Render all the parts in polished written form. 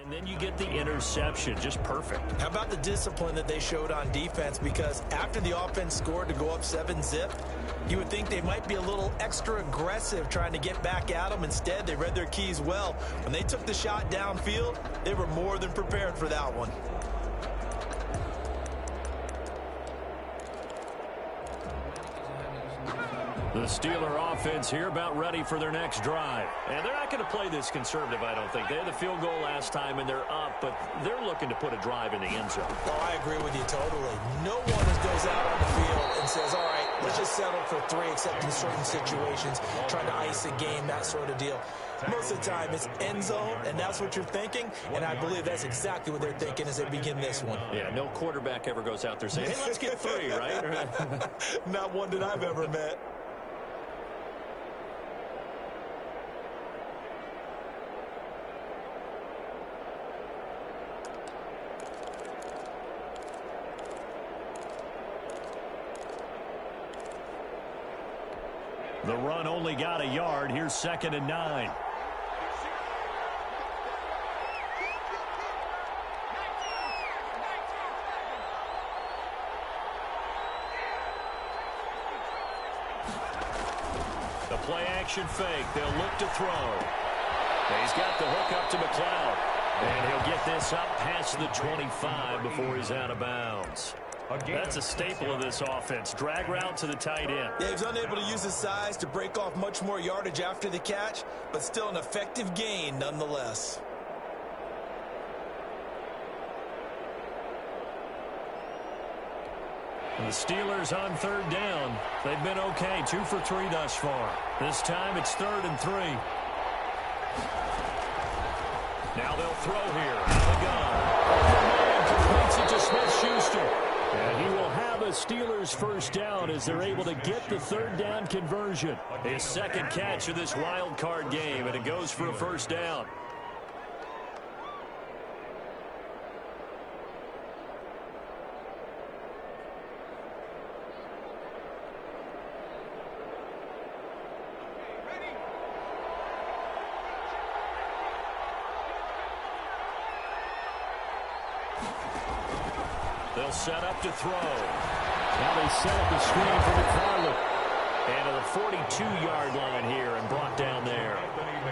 And then you get the interception. Just perfect. How about the discipline that they showed on defense? Because after the offense scored to go up 7-zip, you would think they might be a little extra aggressive trying to get back at them. Instead, they read their keys well. When they took the shot downfield, they were more than prepared for that one. The Steeler offense here about ready for their next drive. And they're not going to play this conservative, I don't think. They had the field goal last time, and they're up, but they're looking to put a drive in the end zone. Oh, I agree with you totally. No one goes out on the field and says, all right, let's just settle for 3, except in certain situations, trying to ice a game, that sort of deal. Most of the time, it's end zone, and that's what you're thinking, and I believe that's exactly what they're thinking as they begin this one. Yeah, no quarterback ever goes out there saying, hey, let's get 3, right? Not one that I've ever met. The run only got a yard. Here's 2nd and 9. The play action fake. They'll look to throw. He's got the hook up to McLeod. And he'll get this up past the 25 before he's out of bounds. That's a staple of this offense. Drag route to the tight end. Yeah, he's unable to use his size to break off much more yardage after the catch, but still an effective gain nonetheless. The Steelers on 3rd down. They've been okay, 2 for 3 thus far. This time it's 3rd and 3. Now they'll throw here. Out of the gun. Completes it to Smith-Schuster. And he will have a Steelers first down as they're able to get the 3rd down conversion. His 2nd catch of this wild card game, and it goes for a first down. They'll set up to throw. Now they set up a screen for McFarland. And to the 42-yard line here and brought down there.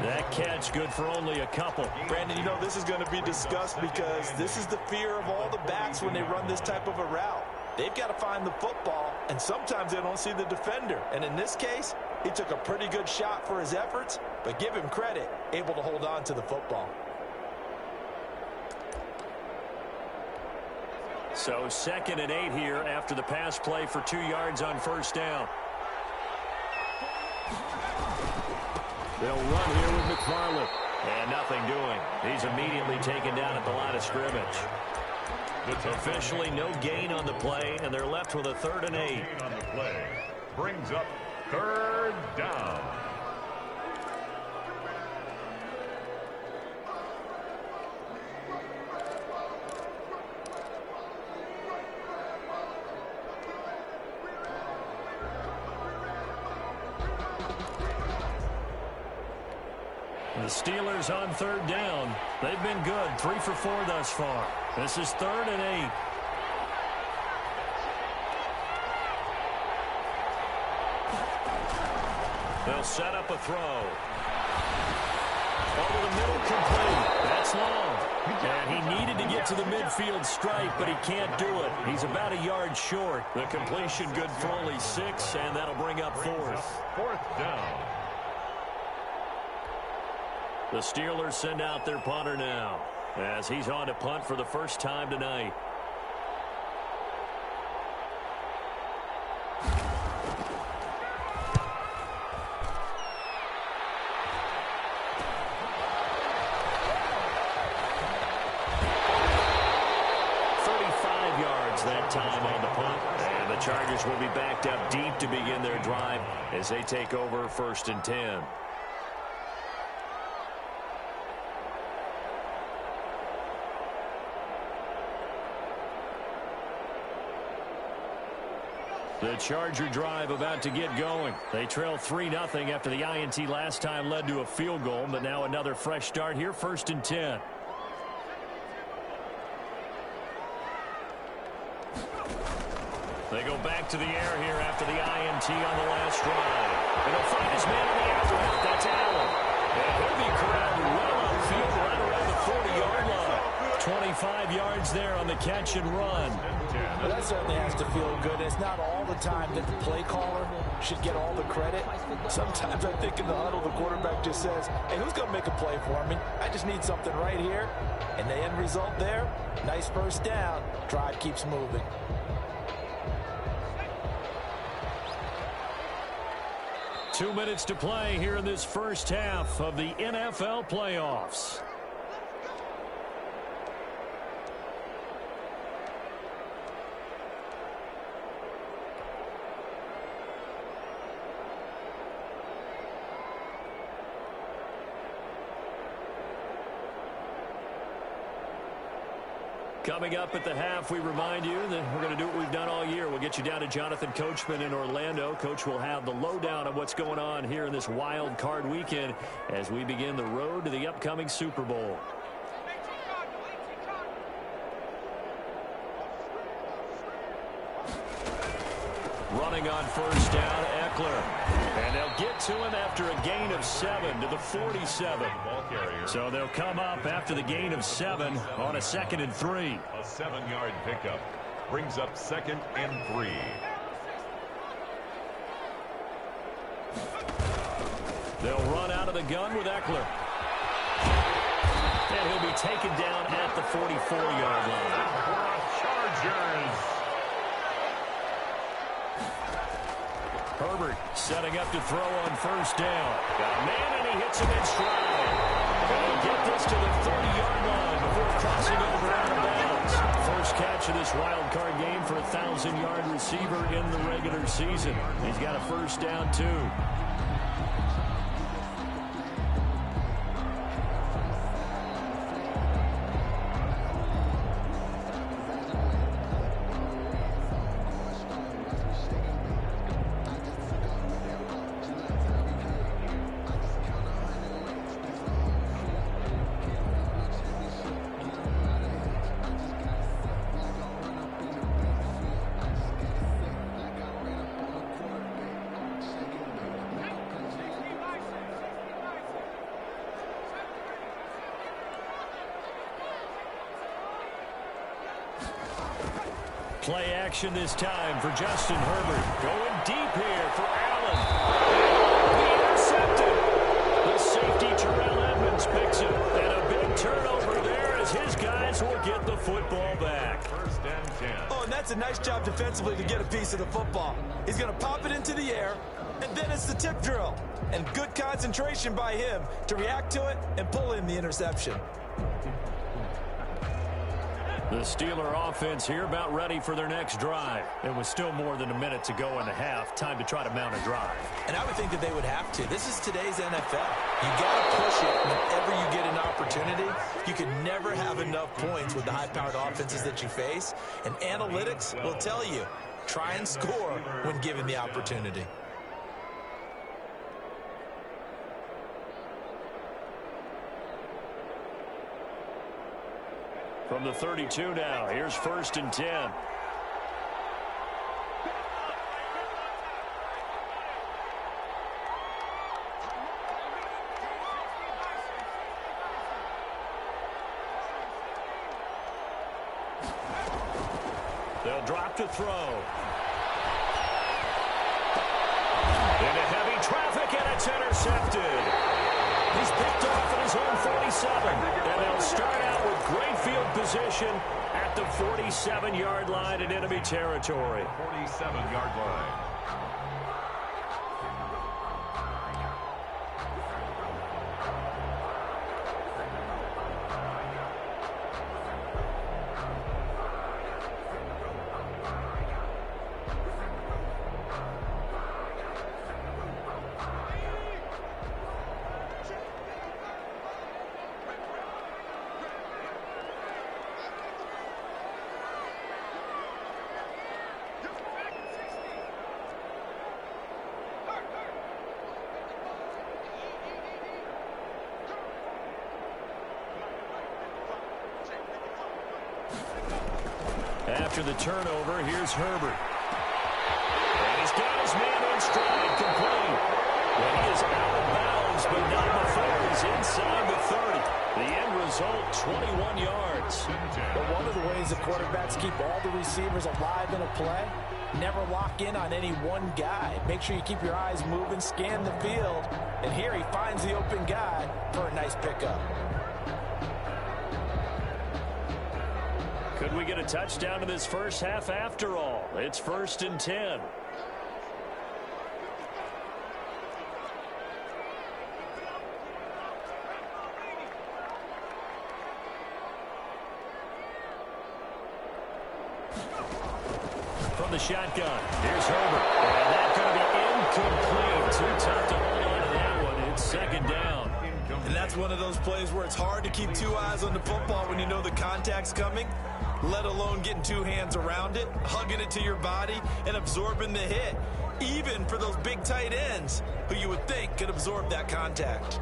That catch good for only a couple. Brandon, you know this is going to be discussed because this is the fear of all the backs when they run this type of a route. They've got to find the football, and sometimes they don't see the defender. And in this case, he took a pretty good shot for his efforts, but give him credit, able to hold on to the football. So 2nd and 8 here after the pass play for 2 yards on first down. They'll run here with McFarland. And nothing doing. He's immediately taken down at the line of scrimmage. Officially no gain on the play, and they're left with a 3rd and 8. On the play brings up 3rd down. The Steelers on 3rd down. They've been good, 3 for 4 thus far. This is 3rd and 8. They'll set up a throw. Over the middle, complete. That's long. And he needed to get to the midfield stripe, but he can't do it. He's about a yard short. The completion good for only 6, and that'll bring up 4th. 4th down. The Steelers send out their punter now as he's on to punt for the first time tonight. That time on the punt, and the Chargers will be backed up deep to begin their drive as they take over 1st and 10. The Charger drive about to get going. They trail 3-0 after the INT last time led to a field goal, but now another fresh start here, 1st and 10. They go back to the air here after the INT on the last drive. And he'll find his man on the out route. That's Allen. And he'll be corralled well upfield right around the 40-yard line. 25 yards there on the catch and run. Well, that certainly has to feel good. It's not all the time that the play caller should get all the credit. Sometimes I think in the huddle, the quarterback just says, hey, who's going to make a play for me? I just need something right here. And the end result there, nice first down. Drive keeps moving. Two minutes to play here in this first half of the NFL playoffs. Coming up at the half, we remind you that we're going to do what we've done all year. We'll get you down to Jonathan Coachman in Orlando. Coach will have the lowdown of what's going on here in this wild card weekend as we begin the road to the upcoming Super Bowl. Running on first down, Eckler. And they'll get to him after a gain of 7 to the 47. So they'll come up after the gain of 7 on a 2nd and 3. A 7-yard pickup brings up 2nd and 3. They'll run out of the gun with Eckler. And he'll be taken down at the 44-yard line. Chargers. Herbert setting up to throw on first down. Got a man, and he hits him in stride. And he'll get this to the 30-yard line before crossing over out of bounds. First catch of this wild card game for a 1,000-yard receiver in the regular season. He's got a first down, too. Play action this time for Justin Herbert. Going deep here for Allen. He intercepted. The safety, Terrell Edmonds, picks it. And a big turnover there as his guys will get the football back. First and 10. Oh, and that's a nice job defensively to get a piece of the football. He's going to pop it into the air, and then it's the tip drill. And good concentration by him to react to it and pull in the interception. The Steeler offense here about ready for their next drive. It was still more than a minute to go in the half. Time to try to mount a drive. And I would think that they would have to. This is today's NFL. You got to push it whenever you get an opportunity. You can never have enough points with the high-powered offenses that you face. And analytics will tell you, try and score when given the opportunity. From the 32 now, here's 1st and 10. They'll drop to throw. Into heavy traffic, and it's intercepted. He's picked off at his own 47. And they'll start out with great field position at the 47-yard line in enemy territory. 47-yard line. After the turnover, here's Herbert. He's got his man in stride, complete. Well, he is out of bounds, but not before he's inside the 30. The end result, 21 yards. But one of the ways the quarterbacks keep all the receivers alive in a play, never lock in on any one guy. Make sure you keep your eyes moving, scan the field, and here he finds the open guy for a nice pickup. Could we get a touchdown in this first half after all? It's 1st and 10. From the shotgun, here's Herbert. And that's going to be incomplete. Too tough to hold on to that one. It's 2nd down. And that's one of those plays where it's hard to keep two eyes on the football when you know the contact's coming, let alone getting two hands around it, hugging it to your body, and absorbing the hit, even for those big tight ends who you would think could absorb that contact.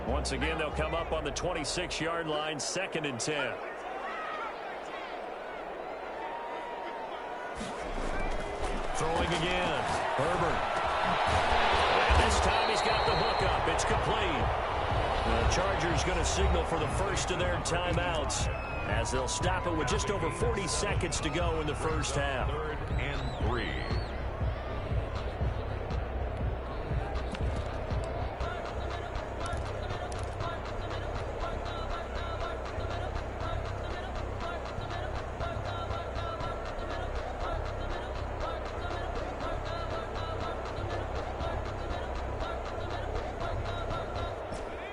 Once again, they'll come up on the 26-yard line, 2nd and 10. Throwing again. Herbert. And this time he's got the hook up. It's complete. The Chargers going to signal for the first of their timeouts as they'll stop it with just over 40 seconds to go in the first half. 3rd and 3.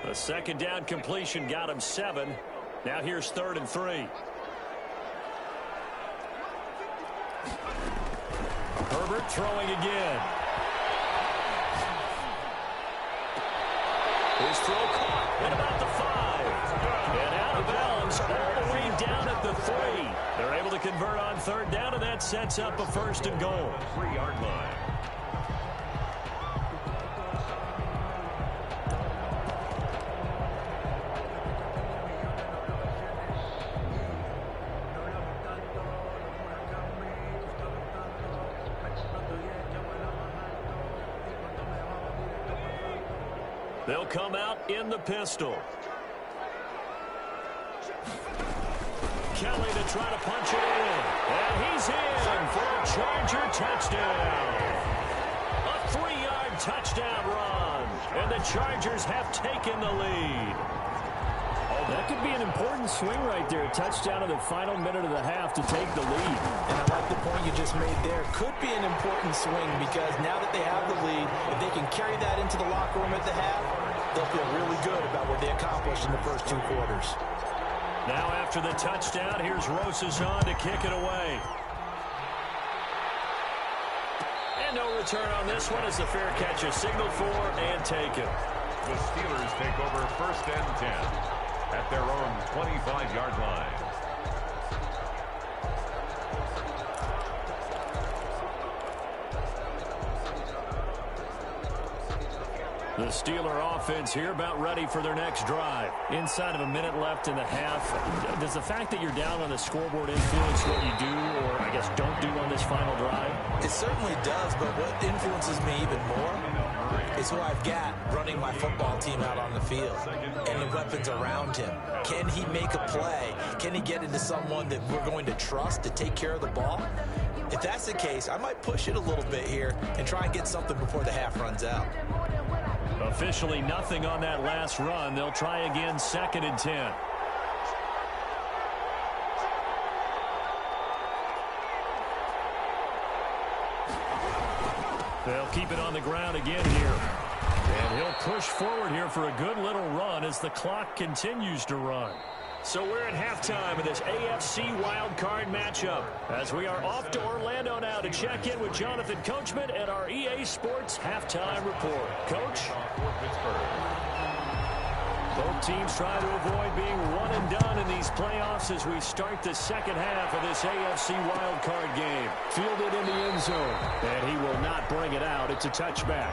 A 2nd down completion got him 7. Now here's 3rd and 3. Herbert throwing again. His throw caught at about the 5. And out of bounds all the way down at the 3. They're able to convert on 3rd down, and that sets up a 1st and goal. 3-yard line. They'll come out in the pistol. Kelly to try to punch it in. And he's in for a Charger touchdown. A 3-yard touchdown run. And the Chargers have taken the lead. Oh, that could be an important swing right there. A touchdown in the final minute of the half to take the lead. And I like the point you just made there. Could be an important swing because now that they have the lead, if they can carry that into the locker room at the half, they'll feel really good about what they accomplished in the first 2 quarters. Now after the touchdown, here's Rosas on to kick it away. And no return on this one as the fair catch is signaled for and taken. The Steelers take over 1st and 10 at their own 25-yard line. The Steeler offense here about ready for their next drive. Inside of a minute left in the half, does the fact that you're down on the scoreboard influence what you do or, I guess, don't do on this final drive? It certainly does, but what influences me even more is who I've got running my football team out on the field and the weapons around him. Can he make a play? Can he get into someone that we're going to trust to take care of the ball? If that's the case, I might push it a little bit here and try and get something before the half runs out. Officially nothing on that last run. They'll try again 2nd and 10. They'll keep it on the ground again here. And he'll push forward here for a good little run as the clock continues to run. So we're at halftime of this AFC Wildcard matchup as we are off to Orlando now to check in with Jonathan Coachman at our EA Sports Halftime Report. Coach? Both teams try to avoid being one and done in these playoffs as we start the second half of this AFC Wildcard game. Fielded in the end zone, and he will not bring it out. It's a touchback.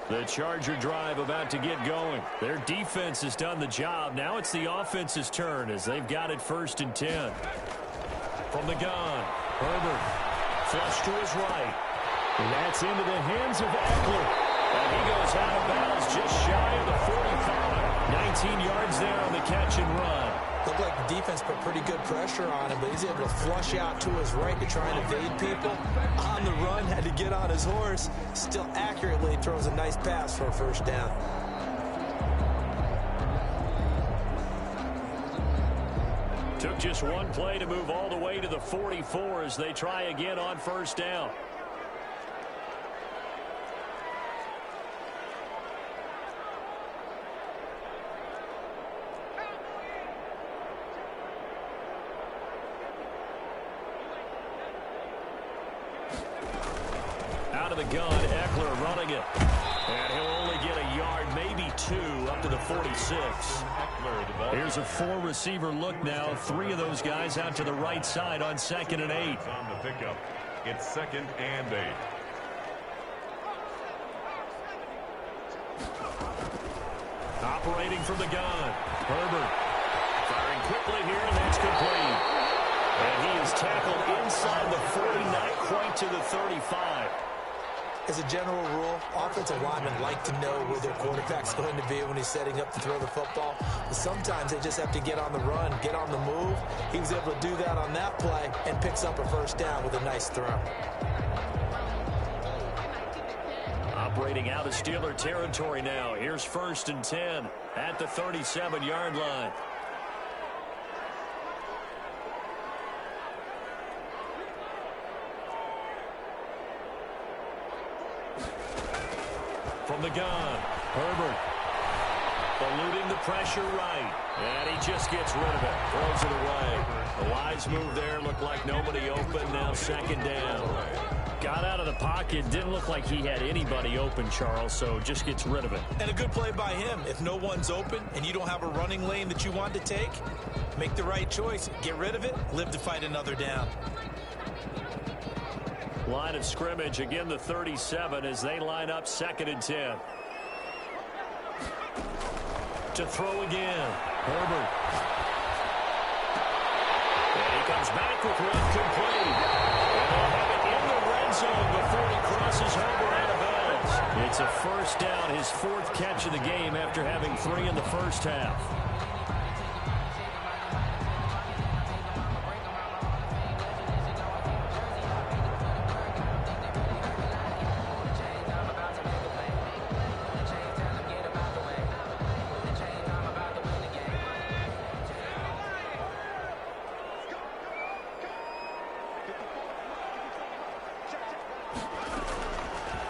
The Charger drive about to get going. Their defense has done the job. Now it's the offense's turn as they've got it 1st and 10. From the gun, Herbert flush to his right. And that's into the hands of Eckler. And he goes out of bounds just shy of the 45. 19 yards there on the catch and run. Looked like the defense put pretty good pressure on him, but he's able to flush out to his right to try and evade people. On the run, had to get on his horse. Still accurately throws a nice pass for a 1st down. Took just one play to move all the way to the 44 as they try again on 1st down. Out of the gun, Eckler running it. And he'll only get a yard, maybe 2, up to the 46. Here's a 4-receiver look now. 3 of those guys out to the right side on 2nd and 8. On the pickup, it's 2nd and 8. Operating from the gun, Herbert. Firing quickly here, and that's complete. And he is tackled inside the 40, not quite to the 35. As a general rule, offensive linemen like to know where their quarterback's going to be when he's setting up to throw the football. But sometimes they just have to get on the run, get on the move. He was able to do that on that play and picks up a 1st down with a nice throw. Operating out of Steeler territory now. Here's 1st and 10 at the 37-yard line. From the gun, Herbert eluding the pressure right, and he just gets rid of it, throws it away. A wise move there, looked like nobody open, now 2nd down. Got out of the pocket, didn't look like he had anybody open, Charles, so just gets rid of it. And a good play by him. If no one's open and you don't have a running lane that you want to take, make the right choice, get rid of it, live to fight another down. Line of scrimmage, again the 37 as they line up 2nd and 10. To throw again, Herbert. And he comes back with one complete. And they'll have it in the red zone before he crosses over out of bounds. It's a 1st down, his 4th catch of the game after having 3 in the 1st half.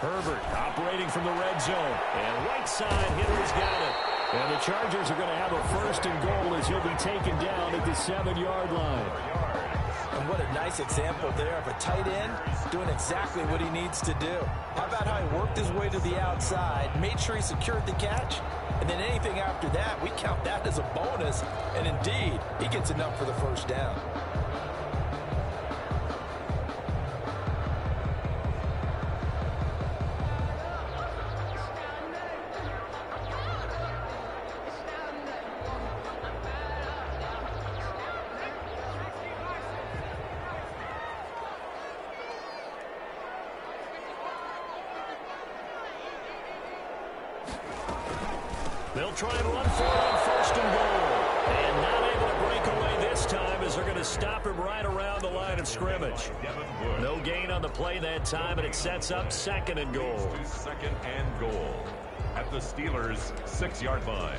Herbert operating from the red zone. And right side hitter's got it. And the Chargers are going to have a 1st and goal as he'll be taken down at the 7-yard line. And what a nice example there of a tight end doing exactly what he needs to do. How about how he worked his way to the outside, made sure he secured the catch, and then anything after that, we count that as a bonus. And indeed, he gets enough for the 1st down. They'll try and run for it on 1st and goal. And not able to break away this time as they're going to stop him right around the line of scrimmage. No gain on the play that time, and it sets up 2nd and goal. 2nd and goal at the Steelers' 6-yard line.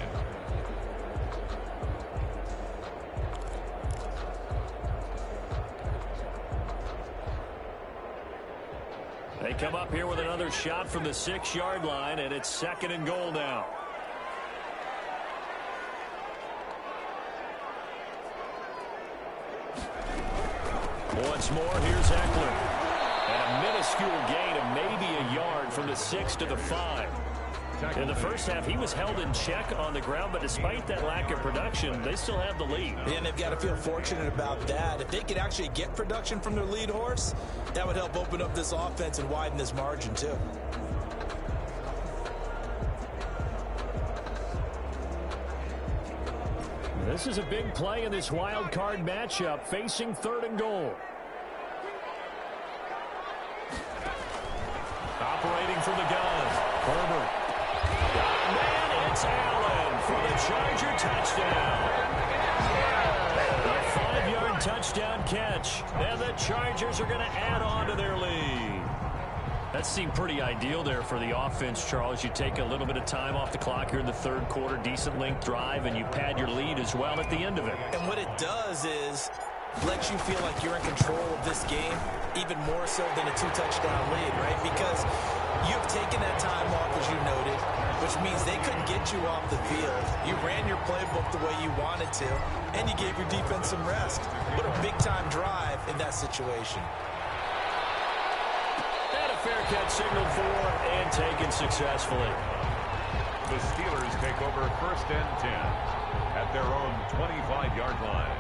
They come up here with another shot from the 6-yard line, and it's 2nd and goal now. Once more, here's Eckler. And a minuscule gain of maybe a yard from the 6 to the 5. In the first half, he was held in check on the ground, but despite that lack of production, they still have the lead. And they've got to feel fortunate about that. If they could actually get production from their lead horse, that would help open up this offense and widen this margin, too. This is a big play in this wild card matchup, facing 3rd and goal. Operating from the gun, Herbert. Man, it's Allen for the Charger touchdown. A 5-yard touchdown catch, and the Chargers are going to add on to their lead. That seemed pretty ideal there for the offense, Charles. You take a little bit of time off the clock here in the 3rd quarter, decent length drive, and you pad your lead as well at the end of it. And what it does is lets you feel like you're in control of this game, even more so than a 2-touchdown lead, right? Because you've taken that time off, as you noted, which means they couldn't get you off the field. You ran your playbook the way you wanted to, and you gave your defense some rest. What a big-time drive in that situation. Fair catch signaled for and taken successfully. The Steelers take over 1st and 10 at their own 25-yard line.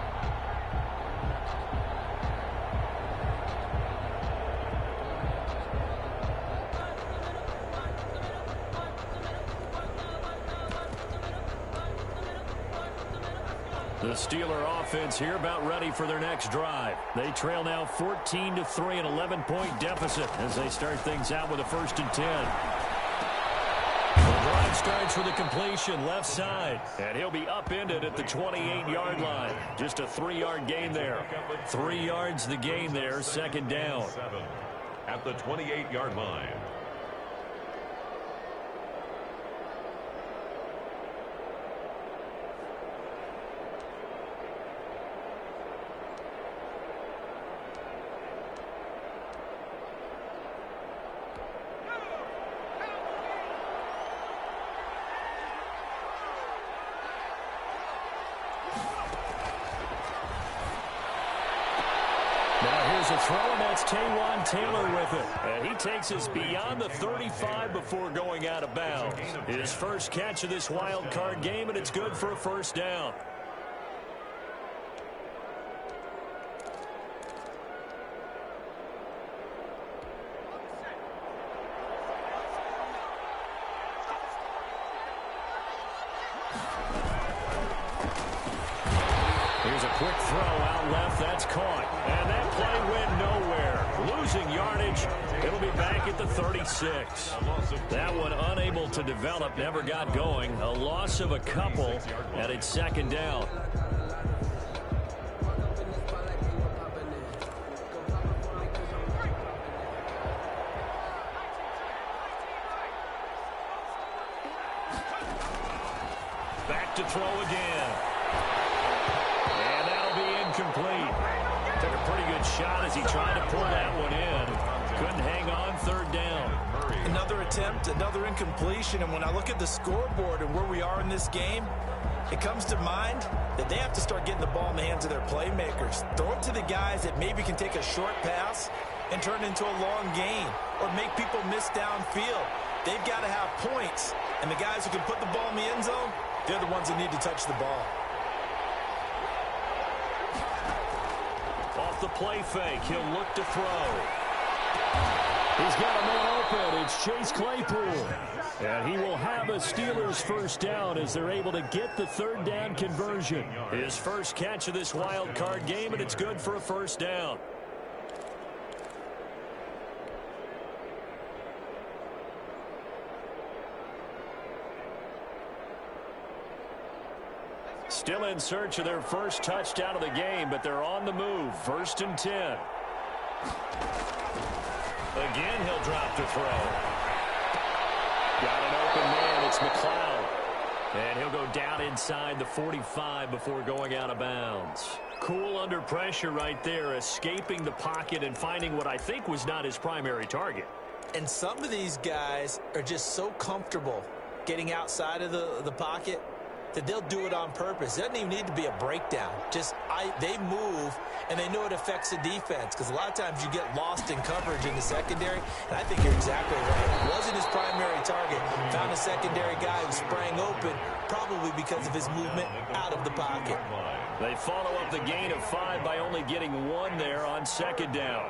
The Steeler offense here about ready for their next drive. They trail now 14-3, an 11-point deficit as they start things out with a 1st and 10. The drive starts with a completion left side, and he'll be upended at the 28-yard line. Just a 3-yard gain there. 3 yards the gain there, 2nd down. At the 28-yard line. A throw, and that's Taywan Taylor with it. And he takes us beyond the 35 before going out of bounds. His first catch of this wild card game, and it's good for a 1st down. Here's a quick throw out left. That's caught. And that play went nowhere. Losing yardage. It'll be back at the 36. That one unable to develop. Never got going. A loss of a couple. And it's 2nd down. Back to throw again. Complete. Took a pretty good shot as he tried to pull that one in. Couldn't hang on, 3rd down. Another attempt, another incompletion, and when I look at the scoreboard and where we are in this game, it comes to mind that they have to start getting the ball in the hands of their playmakers. Throw it to the guys that maybe can take a short pass and turn it into a long gain or make people miss downfield. They've got to have points, and the guys who can put the ball in the end zone, they're the ones that need to touch the ball. Off the play fake, he'll look to throw. He's got a man open. It's Chase Claypool. And he will have a Steelers 1st down as they're able to get the 3rd down conversion. His first catch of this wild card game, and it's good for a 1st down. Still in search of their first touchdown of the game, but they're on the move. 1st and 10. Again, he'll drop to throw. Got an open man. It's McLeod. And he'll go down inside the 45 before going out of bounds. Cool under pressure right there, escaping the pocket and finding what I think was not his primary target. And some of these guys are just so comfortable getting outside of the pocket that they'll do it on purpose. It doesn't even need to be a breakdown. They move, and they know it affects the defense, because a lot of times you get lost in coverage in the secondary, and I think you're exactly right. It wasn't his primary target. Found a secondary guy who sprang open, probably because of his movement out of the pocket. They follow up the gain of 5 by only getting 1 there on 2nd down.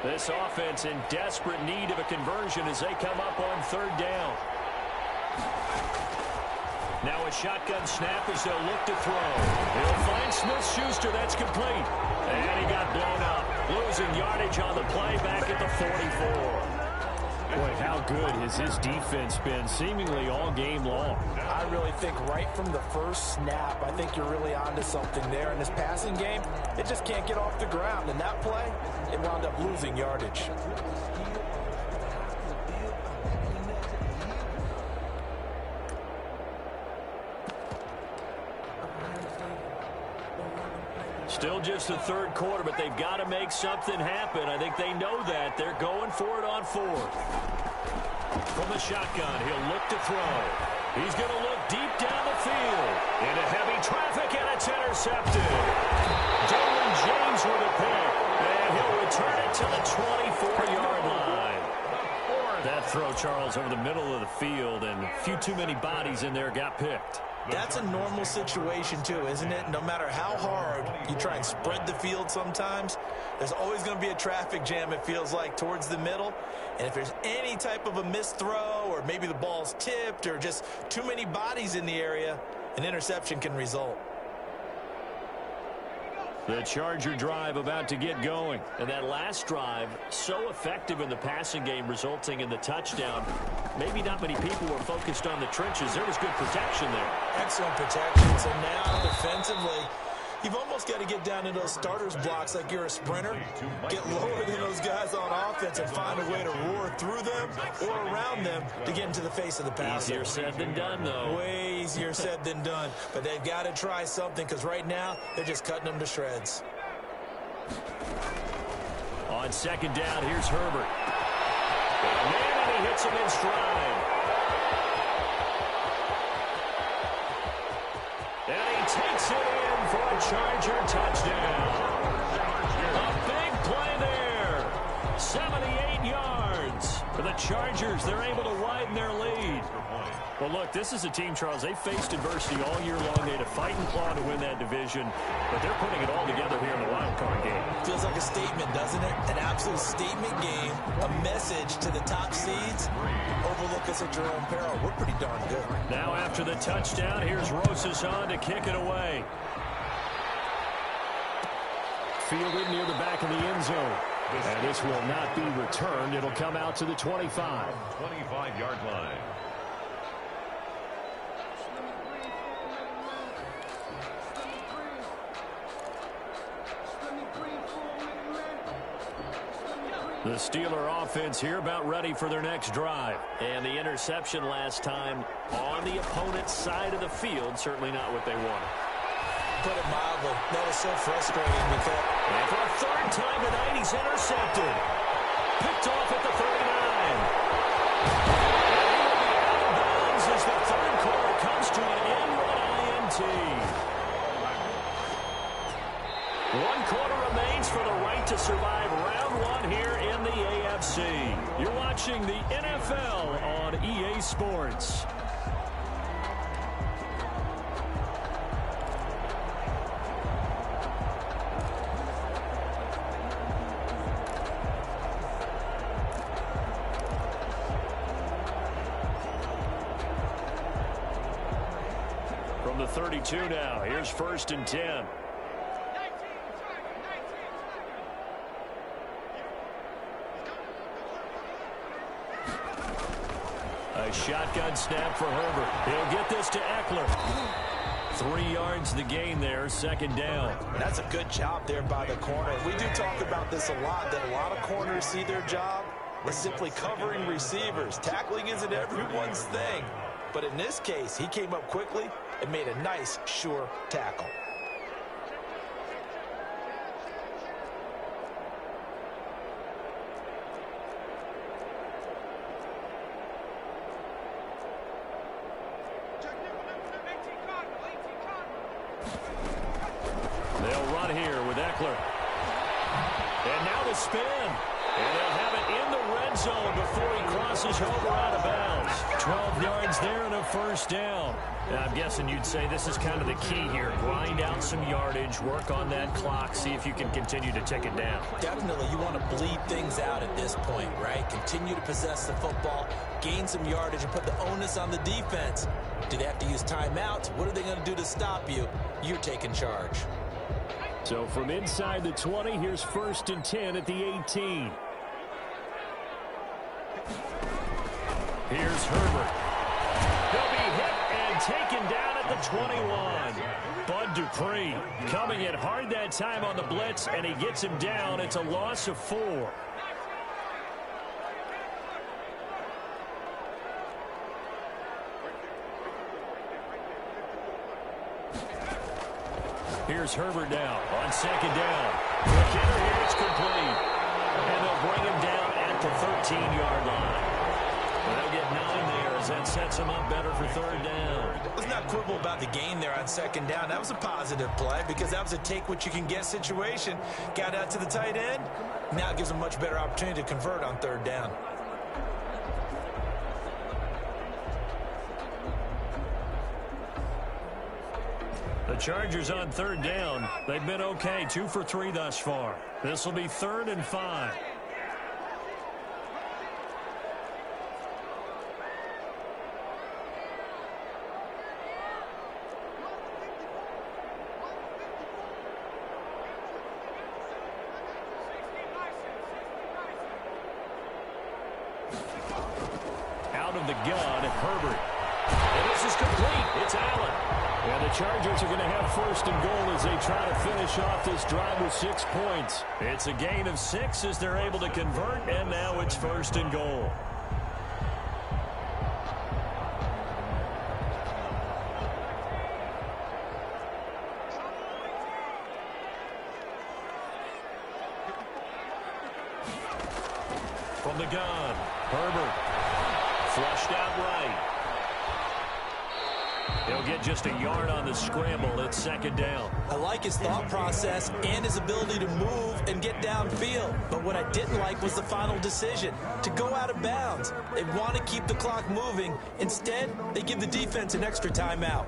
This offense in desperate need of a conversion as they come up on third down. Now a shotgun snap as they'll look to throw. He'll find Smith-Schuster. That's complete. And he got blown up. Losing yardage on the play back at the 44. Boy, how good has his defense been seemingly all game long? I really think right from the first snap, I think you're really onto something there. In this passing game, it just can't get off the ground. In that play, it wound up losing yardage. Still just the third quarter, but they've got to make something happen. I think they know that. They're going for it on fourth. From the shotgun, he'll look to throw. He's going to look deep down the field. Into heavy traffic, and it's intercepted. Jalen James with a pick, and he'll return it to the 24-yard line. That throw, Charles, over the middle of the field, and a few too many bodies in there got picked. That's a normal situation, too, isn't it? No matter how hard you try and spread the field sometimes, there's always going to be a traffic jam, it feels like, towards the middle. And if there's any type of a missed throw or maybe the ball's tipped or just too many bodies in the area, an interception can result. The Charger drive about to get going. And that last drive, so effective in the passing game, resulting in the touchdown. Maybe not many people were focused on the trenches. There was good protection there. Excellent protection. So now, defensively, you've almost got to get down into those starters blocks like you're a sprinter. Get lower than those guys on offense and find a way to roar through them or around them to get into the face of the passer. Easier said than done, though. Way easier said than done. But they've got to try something because right now they're just cutting them to shreds. On second down, here's Herbert. And he hits him in stride. And he takes it in for a Charger touchdown. A big play there. 78 yards. For the Chargers, they're able to widen their lead. Well, look, this is a team, Charles, they faced adversity all year long. They had to fight and claw to win that division, but they're putting it all together here in the Wildcard game. Feels like a statement, doesn't it? An absolute statement game, a message to the top seeds. Overlook us at your own peril. We're pretty darn good. Now after the touchdown, here's Rosas on to kick it away. Fielded near the back of the end zone. And this will not be returned. It'll come out to the 25. 25-yard line. The Steeler offense here about ready for their next drive. And the interception last time on the opponent's side of the field, certainly not what they wanted. Put it mildly, that is so frustrating because... And for a third time tonight, he's intercepted. Picked off at the 39. And he will be out of bounds as the third quarter comes to an end run INT. 1 quarter remains for the right to survive round one here in the AFC. You're watching the NFL on EA Sports. From the 32 now, here's 1st and 10. A shotgun snap for Herbert. He'll get this to Eckler. 3 yards the gain there, 2nd down. That's a good job there by the corner. We do talk about this a lot, that a lot of corners see their job as simply covering receivers. Tackling isn't everyone's thing. But in this case, he came up quickly and made a nice, sure tackle. They'll run here with Eckler. And now the spin. And they'll have it in the red zone before he crosses over out of bounds. 12 yards there and a first down. Now, I'm guessing you'd say this is kind of the key here. Grind out some yardage, work on that clock, see if you can continue to tick it down. Definitely, you want to bleed things out at this point, right? Continue to possess the football, gain some yardage, and put the onus on the defense. Do they have to use timeouts? What are they going to do to stop you? You're taking charge. So from inside the 20, here's 1st and 10 at the 18. Here's Herbert. He'll be hit and taken down at the 21. Bud Dupree coming in hard that time on the blitz, and he gets him down. It's a loss of 4. Here's Herbert now on 2nd down. McKinnon here, it's complete. And they'll bring him down at the 13-yard line. They'll get 9 there as that sets him up better for 3rd down. Let's not quibble about the gain there on 2nd down. That was a positive play because that was a take-what-you-can-get situation. Got out to the tight end. Now it gives them much better opportunity to convert on 3rd down. The Chargers on 3rd down. They've been okay, 2 for 3 thus far. This will be 3rd and 5. Out of the gun, Herbert. And this is complete. It's Allen. And the Chargers are going to have 1st and goal as they try to finish off this drive with 6 points. It's a gain of 6 as they're able to convert, and now it's 1st and goal. From the gun, Herbert. Flushed out right. He'll get just a yard on the scramble. It's 2nd down. I like his thought process and his ability to move and get downfield. But what I didn't like was the final decision, to go out of bounds. They want to keep the clock moving. Instead, they give the defense an extra timeout.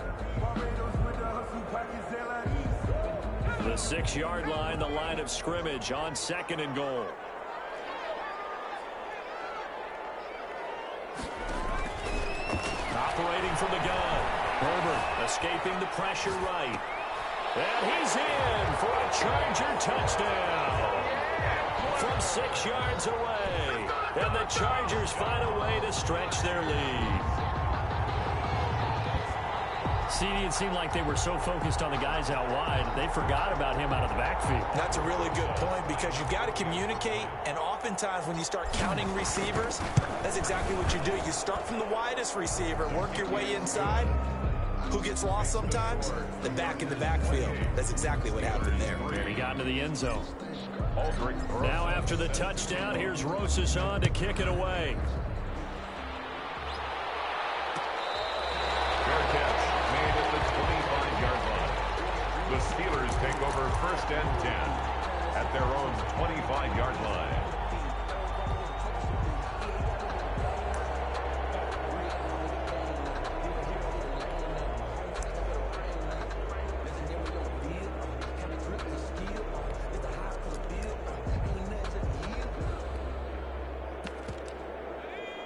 The 6-yard line, the line of scrimmage on 2nd and goal. Operating from the gun. Herbert escaping the pressure right. And he's in for a Charger touchdown. From 6 yards away. And the Chargers find a way to stretch their lead. See, it seemed like they were so focused on the guys out wide, they forgot about him out of the backfield. That's a really good point because you've got to communicate, and oftentimes when you start counting receivers, that's exactly what you do. You start from the widest receiver, work your way inside. Who gets lost sometimes? The back in the backfield. That's exactly what happened there. And he got into the end zone. Now after the touchdown, here's Rosas on to kick it away. Fair catch made at the 25-yard line. The Steelers take over 1st and 10 at their own 25-yard line.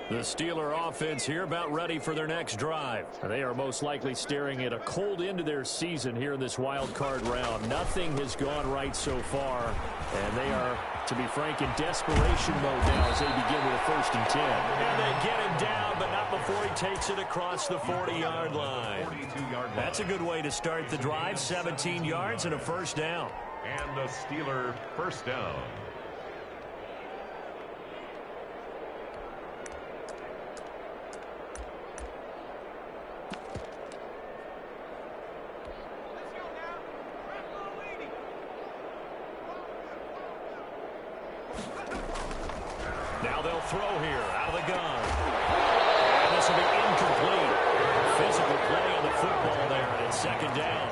The Steeler offense here about ready for their next drive. They are most likely staring at a cold end to their season here in this wild card round. Nothing has gone right so far, and they are, to be frank, in desperation mode now as they begin with a 1st and 10. And they get him down, but not before he takes it across the 40-yard line. That's a good way to start the drive, 17 yards and a 1st down. And the Steeler 1st down. Now they'll throw here out of the gun. And this will be incomplete. Physical play on the football there. And it's 2nd down.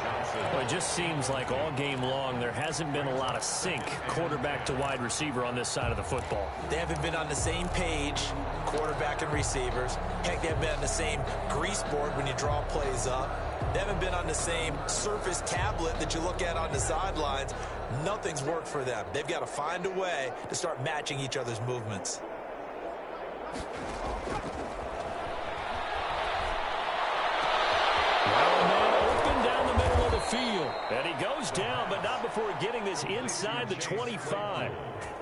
But just just seems like all game long there hasn't been a lot of sync quarterback to wide receiver on this side of the football. They haven't been on the same page, quarterback and receivers. Heck, they haven't been on the same grease board when you draw plays up. They haven't been on the same Surface tablet that you look at on the sidelines. Nothing's worked for them. They've got to find a way to start matching each other's movements. Field. And he goes down, but not before getting this inside the 25.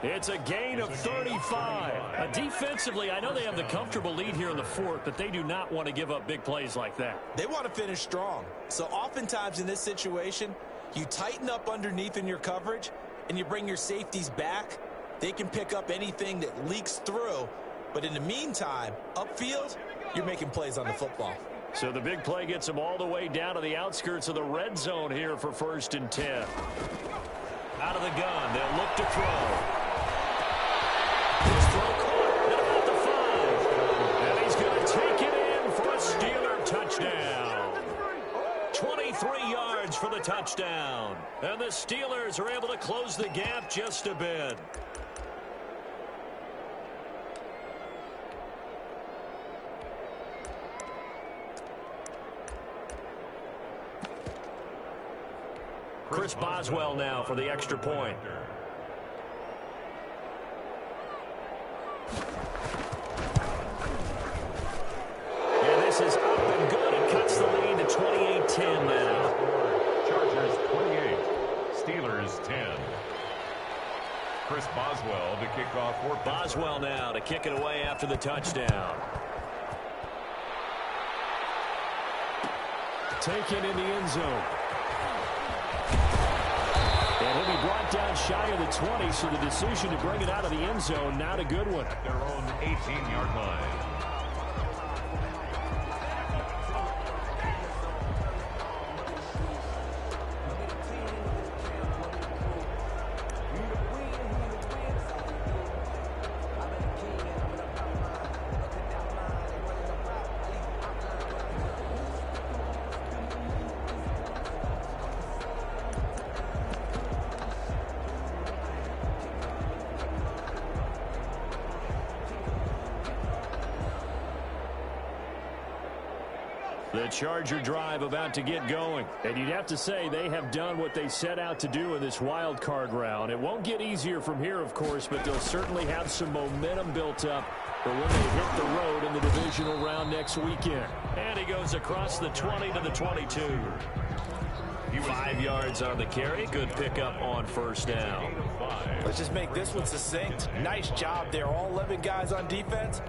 It's a gain of 35. Defensively, I know they have the comfortable lead here in the fourth, but they do not want to give up big plays like that. They want to finish strong. So oftentimes in this situation, you tighten up underneath in your coverage, and you bring your safeties back. They can pick up anything that leaks through. But in the meantime, upfield, you're making plays on the football. So the big play gets them all the way down to the outskirts of the red zone here for 1st and 10. Out of the gun, they'll look to throw. His throw caught at about the 5. And he's going to take it in for a Steeler touchdown. 23 yards for the touchdown. And the Steelers are able to close the gap just a bit. Chris Boswell now for the extra point. And this is up and good. It cuts the lead to 28-10 now. Chargers 28, Steelers 10. Chris Boswell to kick off for Boswell now to kick it away after the touchdown. Taken in the end zone. And he'll be brought down shy of the 20, so the decision to bring it out of the end zone, not a good one. At their own 18-yard line. The Charger drive about to get going. And you'd have to say they have done what they set out to do in this wild card round. It won't get easier from here, of course, but they'll certainly have some momentum built up for when they hit the road in the divisional round next weekend. And he goes across the 20 to the 22. 5 yards on the carry. Good pickup on 1st down. Let's just make this one succinct. Nice job there. All 11 guys on defense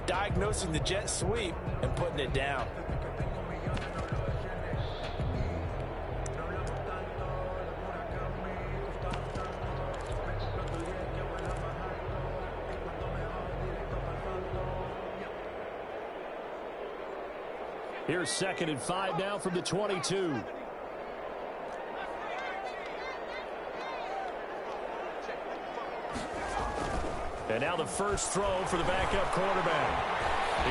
diagnosing the jet sweep and putting it down. Here's 2nd and 5 now from the 22. And now the first throw for the backup quarterback.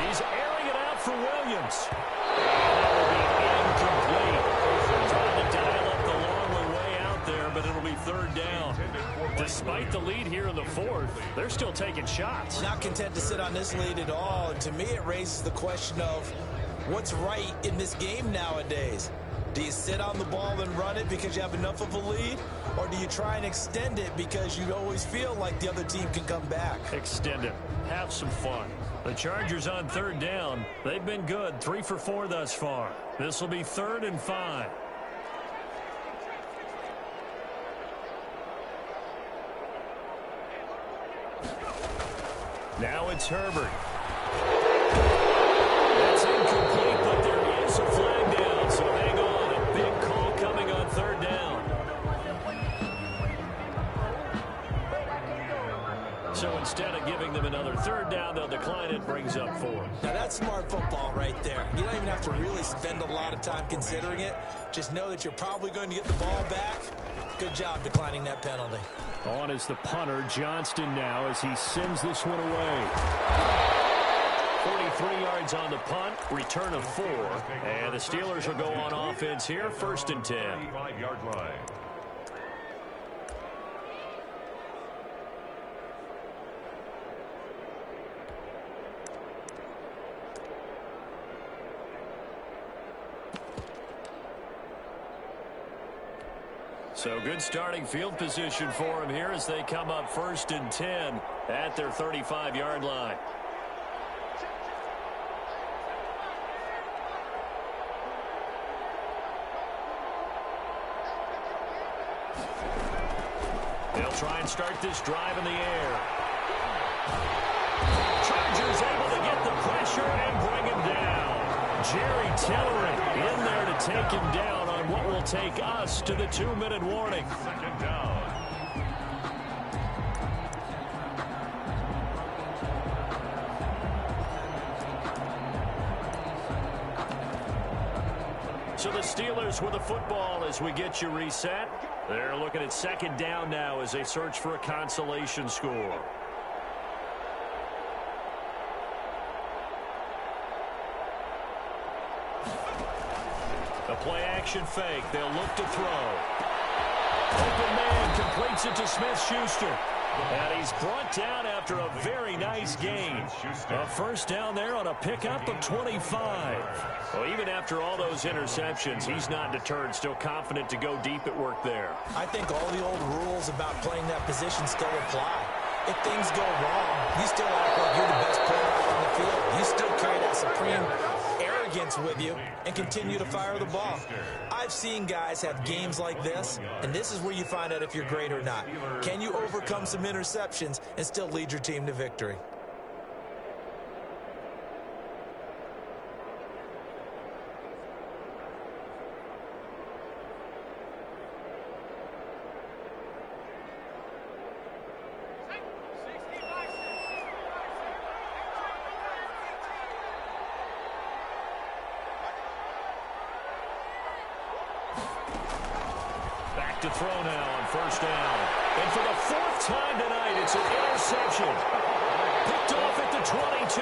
He's airing it out for Williams. That will be incomplete. Trying to dial up the long way out there, but it'll be 3rd down. Despite the lead here in the 4th, they're still taking shots. Not content to sit on this lead at all. And to me, it raises the question of what's right in this game nowadays. Do you sit on the ball and run it because you have enough of a lead? Or do you try and extend it because you always feel like the other team can come back? Extend it. Have some fun. The Chargers on 3rd down. They've been good. 3 for 4 thus far. This will be 3rd and 5. Now it's Herbert. That's incomplete, but there is a flag down, so hang on. A big call coming on 3rd down. So instead of giving them another 3rd down, they'll decline it, brings up 4. Now that's smart football right there. You don't even have to really spend a lot of time considering it. Just know that you're probably going to get the ball back. Good job declining that penalty. On is the punter, Johnston now, as he sends this one away. 3 yards on the punt, return of 4. And the Steelers will go on offense here, 1st and 10. 35-yard line. So good starting field position for him here as they come up 1st and 10 at their 35-yard line. They'll try and start this drive in the air. Chargers able to get the pressure and bring him down. Jerry Tillery in there to take him down on what will take us to the 2-minute warning. 2nd down. So the Steelers with the football as we get you reset. They're looking at 2nd down now as they search for a consolation score. A play-action fake. They'll look to throw. Open man completes it to Smith-Schuster. And he's brought down after a very nice gain. A 1st down there on a pickup of 25. Well, even after all those interceptions, he's not deterred, still confident to go deep at work there. I think all the old rules about playing that position still apply. If things go wrong, you still act like you're the best player out on the field. You still carry that supreme arrogance with you and continue to fire the ball. I've seen guys have games like this, and this is where you find out if you're great or not. Can you overcome some interceptions and still lead your team to victory? To throw now on 1st down. And for the 4th time tonight, it's an interception. Picked off at the 22.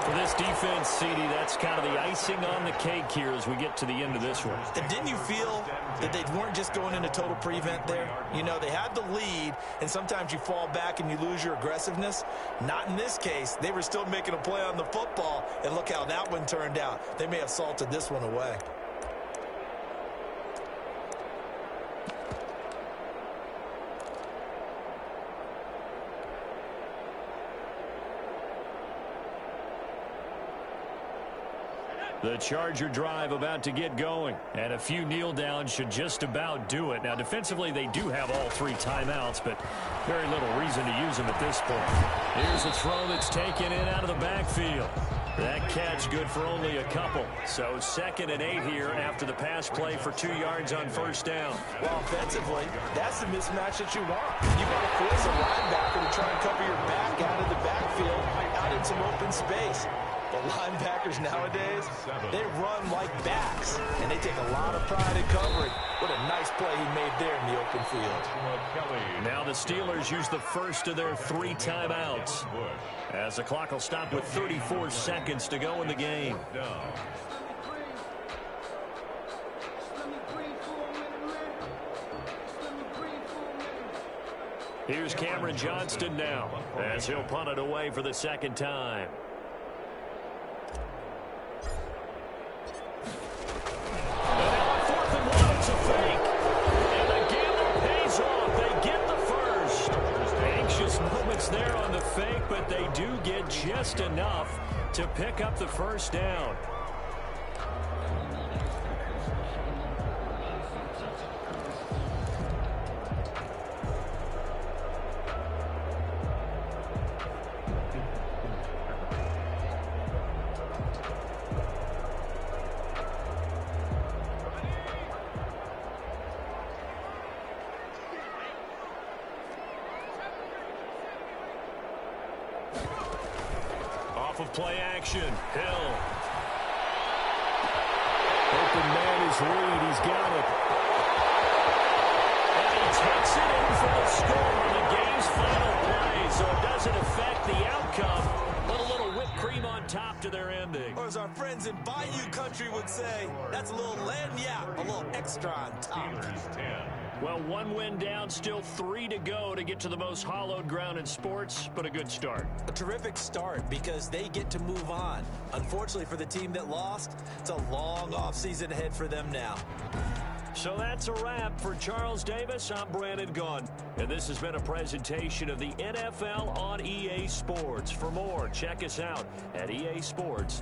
For this defense, CD, that's kind of the icing on the cake here as we get to the end of this one. And didn't you feel that they weren't just going into total prevent there? You know, they had the lead, and sometimes you fall back and you lose your aggressiveness. Not in this case. They were still making a play on the football, and look how that one turned out. They may have salted this one away. The Charger drive about to get going. And a few kneel downs should just about do it. Now, defensively, they do have all 3 timeouts, but very little reason to use them at this point. Here's a throw that's taken in out of the backfield. That catch good for only a couple. So 2nd and 8 here after the pass play for 2 yards on 1st down. Well, offensively, that's the mismatch that you want. You've got to force a linebacker to try and cover your back out of the backfield, out in some open space. But linebackers nowadays, they run like backs, and they take a lot of pride in covering. What a nice play he made there in the open field. Now the Steelers use the 1st of their 3 timeouts, as the clock will stop with 34 seconds to go in the game. Here's Cameron Johnston now, as he'll punt it away for the 2nd time. There on the fake, but they do get just enough to pick up the 1st down. Of play action. Hill. Open man is Reed. He's got it. And he takes it in for the score on the game's final play. So it doesn't affect the outcome. But a little whipped cream on top to their ending. Or as our friends in Bayou Country would say, that's a little lagniappe, a little extra on top. Steelers 10. Well, 1 win down, still 3 to go to get to the most hallowed ground in sports, but a good start. A terrific start because they get to move on. Unfortunately for the team that lost, it's a long offseason ahead for them now. So that's a wrap for Charles Davis. I'm Brandon Gaughan, and this has been a presentation of the NFL on EA Sports. For more, check us out at EA Sports.